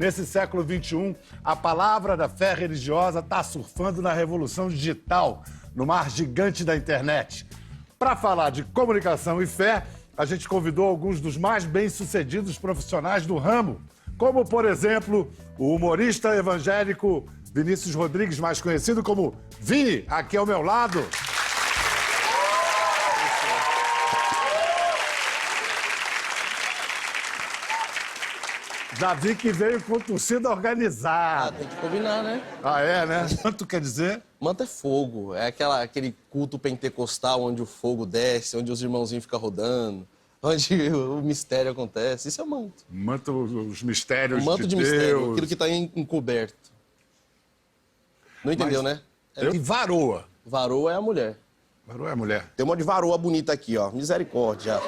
Nesse século XXI, a palavra da fé religiosa está surfando na revolução digital, no mar gigante da internet. Para falar de comunicação e fé, a gente convidou alguns dos mais bem-sucedidos profissionais do ramo, como, por exemplo, o humorista evangélico Vinícius Rodrigues, mais conhecido como Vini, aqui ao meu lado. Já vi que veio com torcida organizada. Tem que combinar, né? Ah, é, né? Quanto quer dizer? Manto é fogo. É aquele culto pentecostal onde o fogo desce, onde os irmãozinhos ficam rodando, onde o mistério acontece. Isso é manto. Manto, os mistérios O manto de Deus. mistério, aquilo que está encoberto. Não entendeu, né? E varoa. Varoa é a mulher. Varoa é a mulher. Tem uma de varoa bonita aqui, ó. Misericórdia.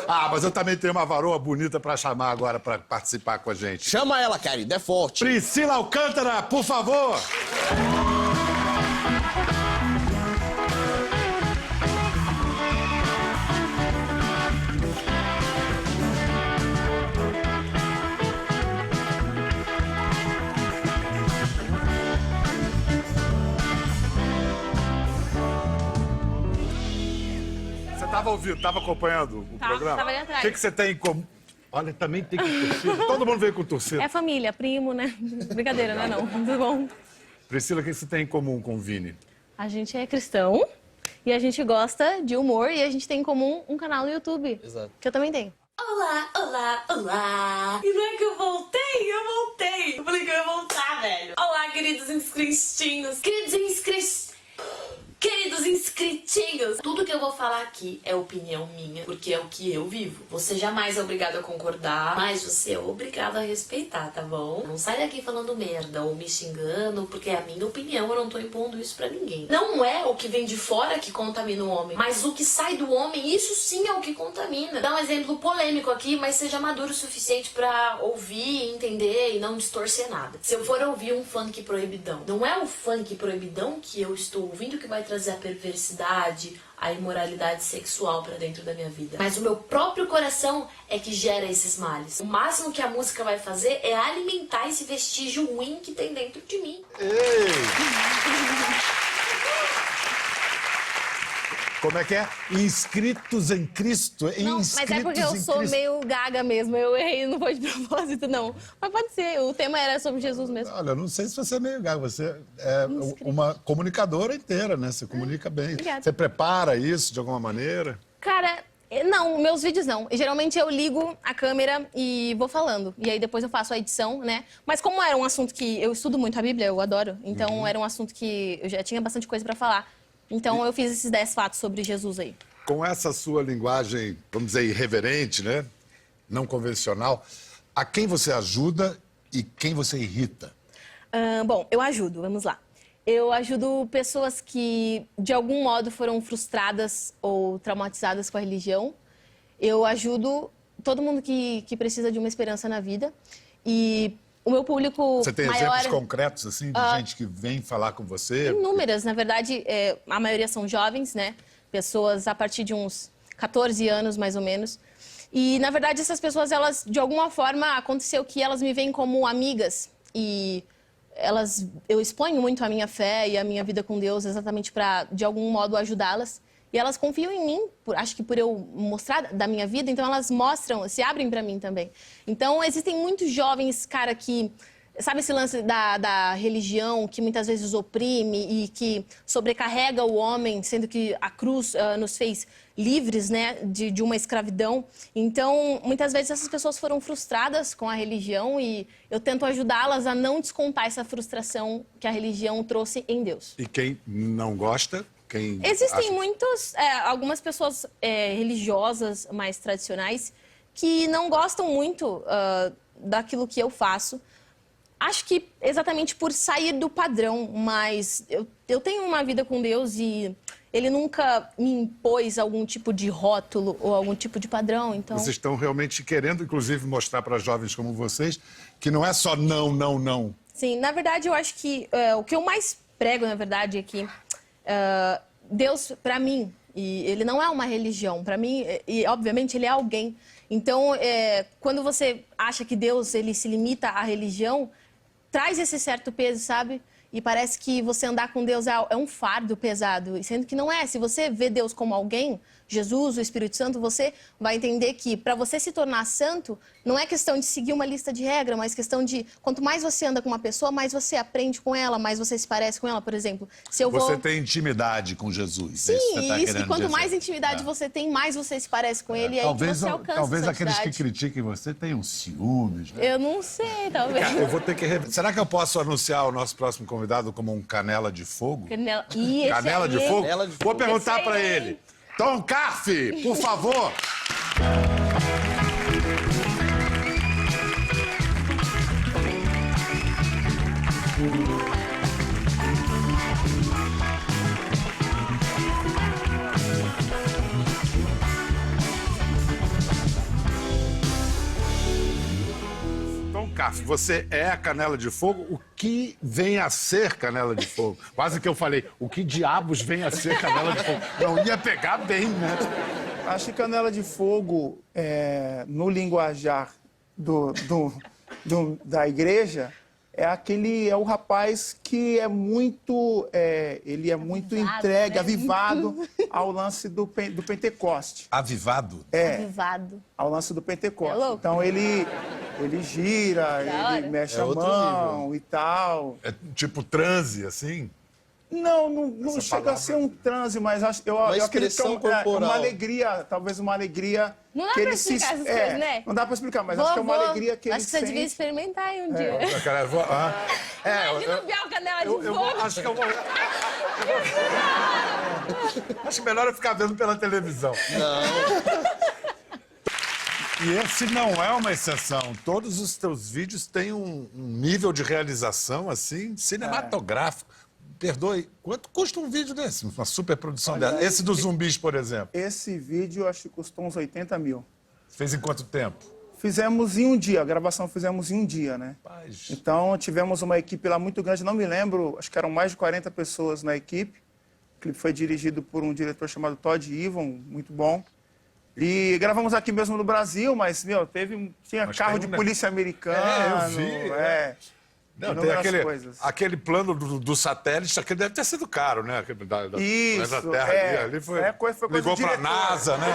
Ah, mas eu também tenho uma varoa bonita pra chamar agora pra participar com a gente. Chama ela, querida, é forte. Priscila Alcântara, por favor! Você estava ouvindo, estava acompanhando o programa? Tava ali atrás. O que você tem em comum? Olha, também tem com torcida. Todo mundo veio com torcida. É família, primo, né? Brincadeira, né? Não. Tudo bom? Priscila, o que você tem em comum com o Vini? A gente é cristão e a gente gosta de humor e a gente tem em comum um canal no YouTube. Exato. Que eu também tenho. Olá, olá, olá! E não é que eu voltei? Eu voltei! Eu falei que eu ia voltar, velho! Olá, queridos inscritinhos! Queridos inscritinhos! Tudo que eu vou falar aqui é opinião minha, porque é o que eu vivo. Você jamais é obrigado a concordar, mas você é obrigado a respeitar, tá bom? Não sai daqui falando merda ou me xingando, porque é a minha opinião, eu não tô impondo isso pra ninguém. Não é o que vem de fora que contamina o homem, mas o que sai do homem, isso sim é o que contamina. Dá um exemplo polêmico aqui, mas seja maduro o suficiente pra ouvir, entender e não distorcer nada. Se eu for ouvir um funk proibidão, não é o funk proibidão que eu estou ouvindo que vai trazer a perversidade, a imoralidade sexual pra dentro da minha vida. Mas o meu próprio coração é que gera esses males. O máximo que a música vai fazer é alimentar esse vestígio ruim que tem dentro de mim. Como é que é? Inscritos em Cristo. Não, mas é porque eu sou meio gaga mesmo. Eu errei, não foi de propósito, não. Mas pode ser, o tema era sobre Jesus mesmo. Olha, eu não sei se você é meio gago, você é uma comunicadora inteira, né? Você comunica bem. Obrigada. Você prepara isso de alguma maneira? Cara, não, meus vídeos não. E, geralmente eu ligo a câmera e vou falando. E aí depois eu faço a edição, né? Mas como era um assunto que eu estudo muito a Bíblia, eu adoro. Então era um assunto que eu já tinha bastante coisa pra falar. Então eu fiz esses 10 fatos sobre Jesus aí. Com essa sua linguagem, vamos dizer, irreverente, né? Não convencional, a quem você ajuda e quem você irrita? Bom, eu ajudo, vamos lá. Eu ajudo pessoas que, de algum modo, foram frustradas ou traumatizadas com a religião. Eu ajudo todo mundo que precisa de uma esperança na vida. E o meu público Você tem maior... exemplos concretos, assim, de gente que vem falar com você? Inúmeras, na verdade, a maioria são jovens, né? Pessoas a partir de uns 14 anos, mais ou menos. E, na verdade, essas pessoas, elas, de alguma forma, aconteceu que elas me veem como amigas. E eu exponho muito a minha fé e a minha vida com Deus exatamente para, de algum modo, ajudá-las. E elas confiam em mim, acho que por eu mostrar da minha vida, então elas mostram, se abrem para mim também. Então, existem muitos jovens, cara, que... Sabe esse lance da religião que muitas vezes oprime e que sobrecarrega o homem, sendo que a cruz nos fez livres, né, de uma escravidão. Então, muitas vezes essas pessoas foram frustradas com a religião e eu tento ajudá-las a não descontar essa frustração que a religião trouxe em Deus. E quem não gosta? Existem algumas pessoas religiosas mais tradicionais que não gostam muito daquilo que eu faço. Acho que exatamente por sair do padrão, mas eu tenho uma vida com Deus e Ele nunca me impôs algum tipo de rótulo ou algum tipo de padrão, então... Vocês estão realmente querendo, inclusive, mostrar para jovens como vocês que não é só não, não, não. Sim, na verdade, eu acho que o que eu mais prego, na verdade, é que Deus, para mim, e ele não é uma religião, para mim, e obviamente ele é alguém. Então, quando você acha que Deus ele se limita à religião, traz esse certo peso, sabe? E parece que você andar com Deus é um fardo pesado, e sendo que não é. Se você vê Deus como alguém, Jesus, o Espírito Santo, você vai entender que para você se tornar santo, não é questão de seguir uma lista de regras, mas questão de quanto mais você anda com uma pessoa, mais você aprende com ela, mais você se parece com ela. Por exemplo, se eu vou... Você tem intimidade com Jesus. Sim, isso. E quanto dizer. mais intimidade você tem, mais você se parece com ele, e aí que você alcança talvez a aqueles que santidade. critiquem você tenham ciúmes, né? Eu não sei, talvez. Eu vou ter que... Será que eu posso anunciar o nosso próximo convidado como um canela de fogo? Canela, esse Canela de aí, fogo? Canela de Vou fogo. perguntar Esse para aí, ele. hein? Tom Carfe, por favor. Tom Carfe, você é a canela de fogo. O que vem a ser canela de fogo? Quase que eu falei, o que diabos vem a ser canela de fogo? Não ia pegar bem, né? Acho que canela de fogo, no linguajar da igreja, é o rapaz que é muito, ele é muito Avivado, entregue, né? avivado ao lance do Pentecoste. Avivado? Avivado. Ao lance do Pentecoste. É louco. Então ele gira, Da ele hora. mexe É a outro mão e tal. É tipo transe, assim? Não Essa chega palavra- a ser um transe, mas eu Uma acredito que é expressão corporal. uma alegria, talvez uma alegria. Não dá que pra ele se explicar essas coisas, né? Não dá pra explicar, mas acho que é uma alegria que ele Acho que você sente. devia experimentar aí um dia. Cara, eu vou- ah. Imagina o Biel Canela de eu fogo. vou- acho que eu vou... Acho melhor eu ficar vendo pela televisão. E esse não é uma exceção. Todos os teus vídeos têm um nível de realização, assim, cinematográfico. Perdoe, quanto custa um vídeo desse? Uma superprodução dessa. Esse dos zumbis, por exemplo. Esse vídeo acho que custou uns 80 mil. Fez em quanto tempo? Fizemos em um dia, a gravação fizemos em um dia, né? Paz. Então tivemos uma equipe lá muito grande, não me lembro, acho que eram mais de 40 pessoas na equipe. O clipe foi dirigido por um diretor chamado Todd Ivon, muito bom. E gravamos aqui mesmo no Brasil, mas, tinha Mas carro tem de um polícia americano. eu vi, Não, tem inúmeras coisas. aquele plano do satélite, aquele deve ter sido caro, né? Isso, da Terra ali foi coisa ligou do pra diretor. NASA, né?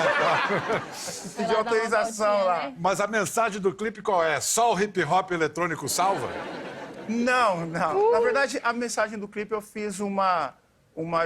Pediu autorização lá. Mas a mensagem do clipe qual é? Só o hip hop eletrônico salva? Não. Na verdade, a mensagem do clipe eu fiz uma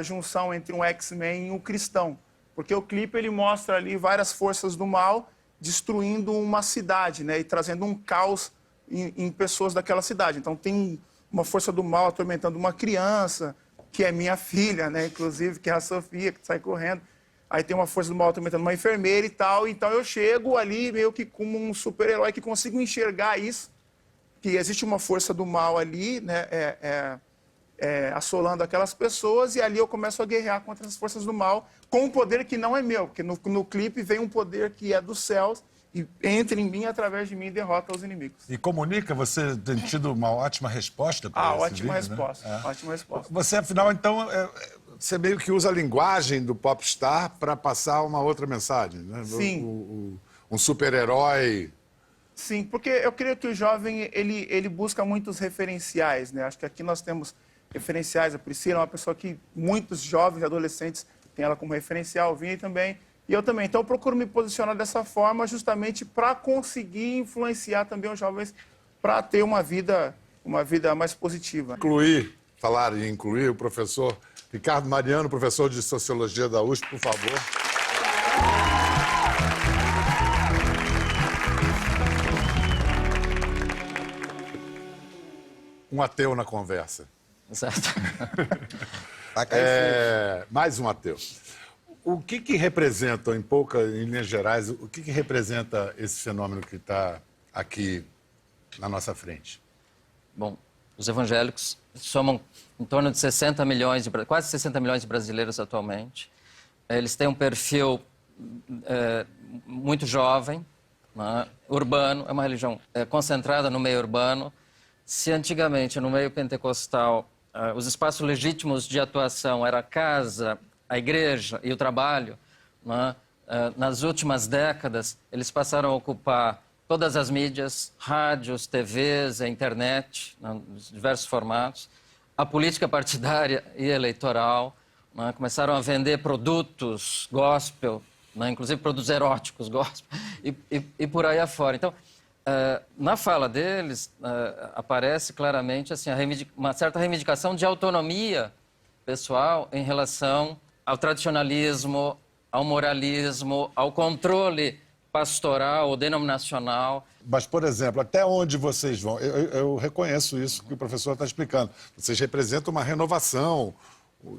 junção entre um X-Men e um cristão. Porque o clipe ele mostra ali várias forças do mal destruindo uma cidade, né? E trazendo um caos em pessoas daquela cidade. Então tem uma força do mal atormentando uma criança, que é minha filha, né? Inclusive, que é a Sofia, que sai correndo. Aí tem uma força do mal atormentando uma enfermeira e tal. Então eu chego ali meio que como um super-herói que consigo enxergar isso, que existe uma força do mal ali, né? Assolando aquelas pessoas, e ali eu começo a guerrear contra as forças do mal com um poder que não é meu, porque no clipe vem um poder que é dos céus e entra em mim, através de mim, e derrota os inimigos. E comunica, você tem tido uma ótima resposta para esse Ótima vídeo, resposta, né? ótima resposta. Você, afinal, então, você meio que usa a linguagem do popstar para passar uma outra mensagem, né? Sim. Um super-herói. Sim, porque eu creio que o jovem, ele busca muitos referenciais, né? Acho que aqui nós temos referenciais. A Priscila é uma pessoa que muitos jovens, adolescentes, têm ela como referencial, o Vini também, e eu também. Então eu procuro me posicionar dessa forma justamente para conseguir influenciar também os jovens para ter uma vida mais positiva. Falar em incluir o professor Ricardo Mariano, professor de Sociologia da USP, por favor. Um ateu na conversa. Certo. Mais um ateu. O que representa, em linhas gerais, o que representa esse fenômeno que está aqui na nossa frente? Bom, os evangélicos somam em torno de 60 milhões, quase 60 milhões de brasileiros atualmente. Eles têm um perfil muito jovem, né, urbano, é uma religião concentrada no meio urbano. Se antigamente, no meio pentecostal, os espaços legítimos de atuação eram a casa, a igreja e o trabalho, né? nas últimas décadas, eles passaram a ocupar todas as mídias, rádios, TVs, a internet, nos diversos formatos, a política partidária e eleitoral, né? Começaram a vender produtos gospel, né? Inclusive produtos eróticos gospel, e por aí afora. Então, na fala deles, aparece claramente assim, uma certa reivindicação de autonomia pessoal em relação ao tradicionalismo, ao moralismo, ao controle pastoral ou denominacional. Mas, por exemplo, até onde vocês vão? Eu reconheço isso que o professor está explicando. Vocês representam uma renovação,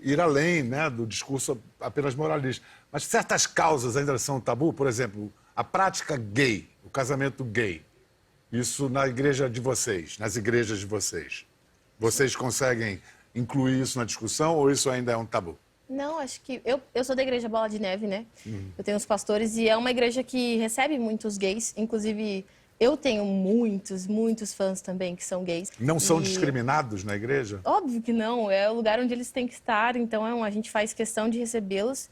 ir além, né, do discurso apenas moralista. Mas certas causas ainda são tabu, por exemplo, a prática gay, o casamento gay. Isso na igreja de vocês, nas igrejas de vocês. Vocês conseguem incluir isso na discussão ou isso ainda é um tabu? Não, acho que... Eu sou da igreja Bola de Neve, né? Eu tenho os pastores e é uma igreja que recebe muitos gays. Inclusive, eu tenho muitos fãs também que são gays. Não são discriminados na igreja? Óbvio que não. É o lugar onde eles têm que estar. Então, a gente faz questão de recebê-los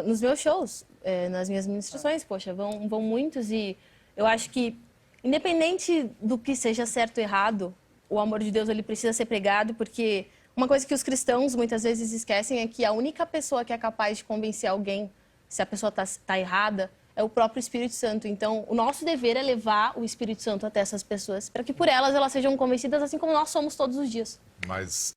nos meus shows, nas minhas ministrações. Poxa, vão muitos e eu acho que, independente do que seja certo ou errado, o amor de Deus ele precisa ser pregado, porque uma coisa que os cristãos muitas vezes esquecem é que a única pessoa que é capaz de convencer alguém se a pessoa tá errada é o próprio Espírito Santo. Então, o nosso dever é levar o Espírito Santo até essas pessoas, para que por elas sejam convencidas, assim como nós somos todos os dias. Mas